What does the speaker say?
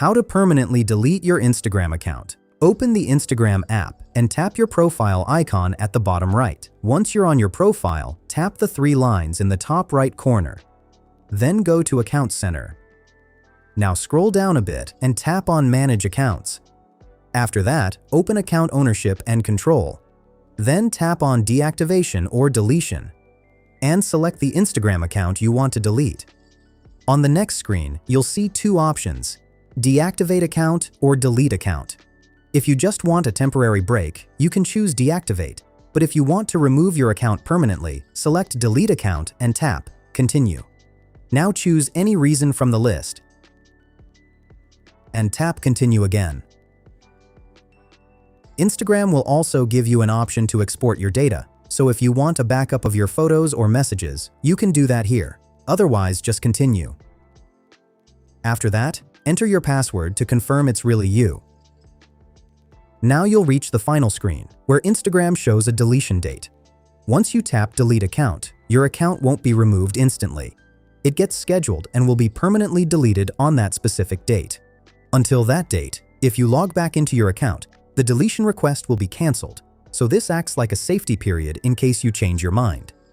How to permanently delete your Instagram account. Open the Instagram app and tap your profile icon at the bottom right. Once you're on your profile, tap the three lines in the top right corner. Then go to Account Center. Now scroll down a bit and tap on Manage Accounts. After that, open Account Ownership and Control. Then tap on Deactivation or Deletion and select the Instagram account you want to delete. On the next screen, you'll see two options: Deactivate Account or Delete Account. If you just want a temporary break, you can choose Deactivate, but if you want to remove your account permanently, select Delete Account and tap Continue. Now choose any reason from the list and tap Continue again. Instagram will also give you an option to export your data, so if you want a backup of your photos or messages, you can do that here. Otherwise, just continue. After that, enter your password to confirm it's really you. Now you'll reach the final screen, where Instagram shows a deletion date. Once you tap Delete Account, your account won't be removed instantly. It gets scheduled and will be permanently deleted on that specific date. Until that date, if you log back into your account, the deletion request will be cancelled, so this acts like a safety period in case you change your mind.